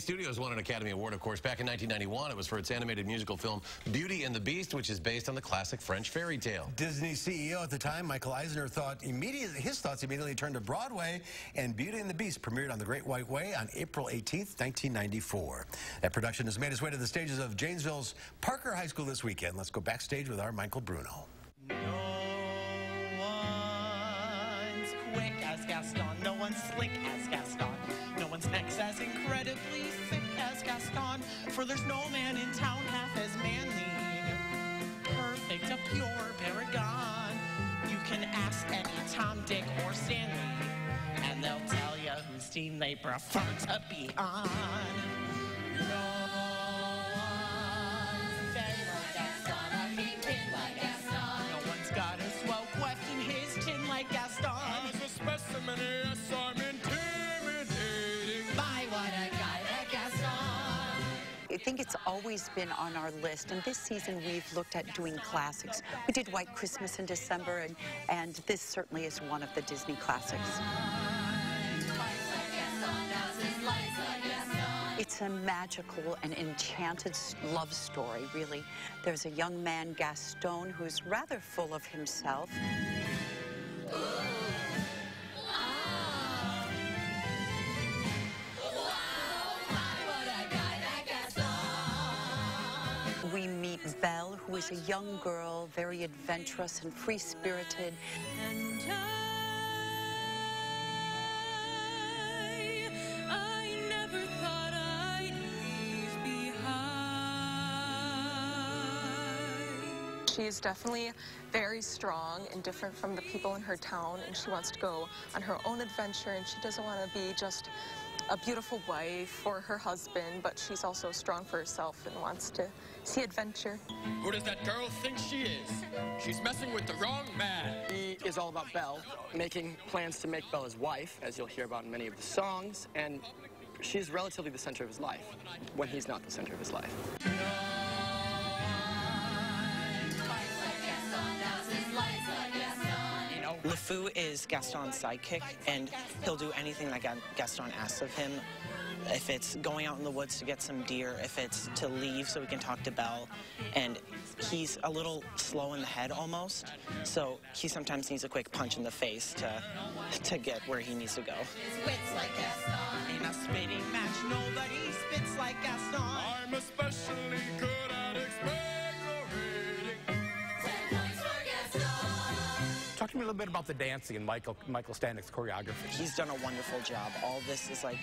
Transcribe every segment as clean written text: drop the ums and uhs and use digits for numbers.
Studios won an Academy Award, of course, back in 1991. It was for its animated musical film Beauty and the Beast, which is based on the classic French fairy tale. Disney CEO at the time, Michael Eisner, his thoughts immediately turned to Broadway, and Beauty and the Beast premiered on the Great White Way on April 18th, 1994. That production has made its way to the stages of Janesville's Parker High School this weekend. Let's go backstage with our Michael Bruno. No one's quick as Gaston, no one's slick as Gaston, no one's next as incredibly thick as Gaston, for there's no man in town half as manly, perfect, a pure paragon. You can ask any Tom, Dick, or Stanley, and they'll tell you whose team they prefer to be on. I think it's always been on our list, and this season we've looked at doing classics. We did White Christmas in December, and this certainly is one of the Disney classics. It's a magical and enchanted love story, really. There's a young man, Gaston, who's rather full of himself. We meet Belle, who is a young girl, very adventurous and free-spirited. And I never thought I'd leave behind. She is definitely very strong and different from the people in her town, and she wants to go on her own adventure, and she doesn't want to be just a beautiful wife for her husband, but she's also strong for herself and wants to see adventure. Who does that girl think she is? She's messing with the wrong man. He is all about Belle, making plans to make Belle his wife, as you'll hear about in many of the songs, and she's relatively the center of his life, when he's not the center of his life. LeFou is Gaston's sidekick, and he'll do anything that Gaston asks of him. If it's going out in the woods to get some deer, if it's to leave so we can talk to Belle, and he's a little slow in the head almost, so he sometimes needs a quick punch in the face to get where he needs to go. In a spitting match, nobody spits like Gaston. I'm especially good at expectorating. 10 points for Gaston. Talk to me a little bit about the dancing and Michael Stanik's choreography. He's done a wonderful job. All this is like,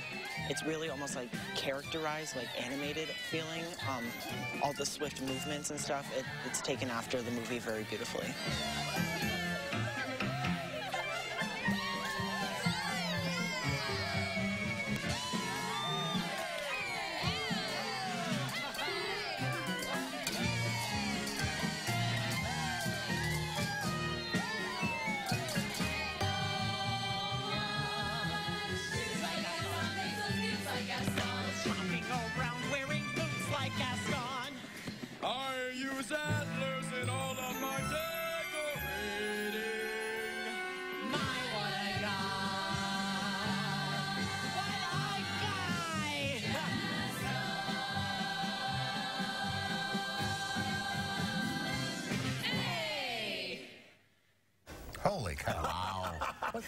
it's really almost like characterized, like animated feeling. All the swift movements and stuff, it's taken after the movie very beautifully. I use antlers in all of my decorating. My, what a guy! What a guy! Hey! Holy cow. Wow.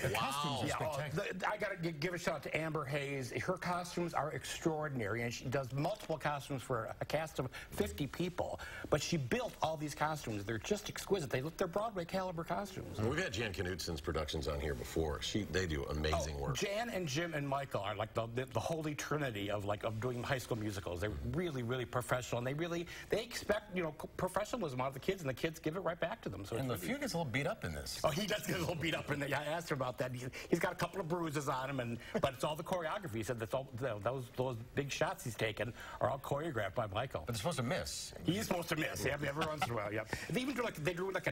The costumes are spectacular. I got to give a shout out to Amber Hayes. Her costumes are extraordinary, and she does multiple costumes for a cast of 50 people. But she built all these costumes. They're just exquisite. They're Broadway caliber costumes. We've had Jan Knutson's productions on here before. They do amazing work. Jan and Jim and Michael are like the holy trinity of doing high school musicals. They're really, really professional, and they expect professionalism out of the kids, and the kids give it right back to them. So And LeFou gets a little beat up in this. Oh, he does get a little beat up in there. Yeah, I asked her about that. He's got a couple of bruises on him, but it's all the choreography. He said that's all, those big shots he's taken are all choreographed by Michael. But they're supposed to miss. He's supposed to miss. Yeah, every once in a while. Yep. They even do a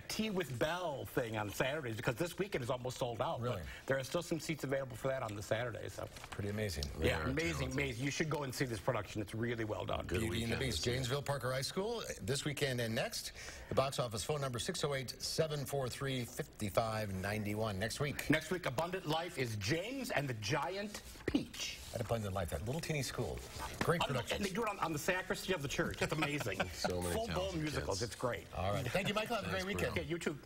Tea with Belle thing on Saturdays, because this weekend is almost sold out. Really? But there are still some seats available for that on the Saturdays. So. Pretty amazing. Yeah, amazing. You should go and see this production. It's really well done. Beauty and the Beast, Janesville Parker High School, this weekend and next. The box office phone number 608-743-5591 next week. Next week, Abundant Life is James and the Giant Peach. At Abundant Life, that little teeny school. Great production. And they do it on the sacristy of the church. It's amazing. So many Full-blown talented musicals. kids. It's great. All right. Thank you, Michael. Have a great weekend. Okay, you too.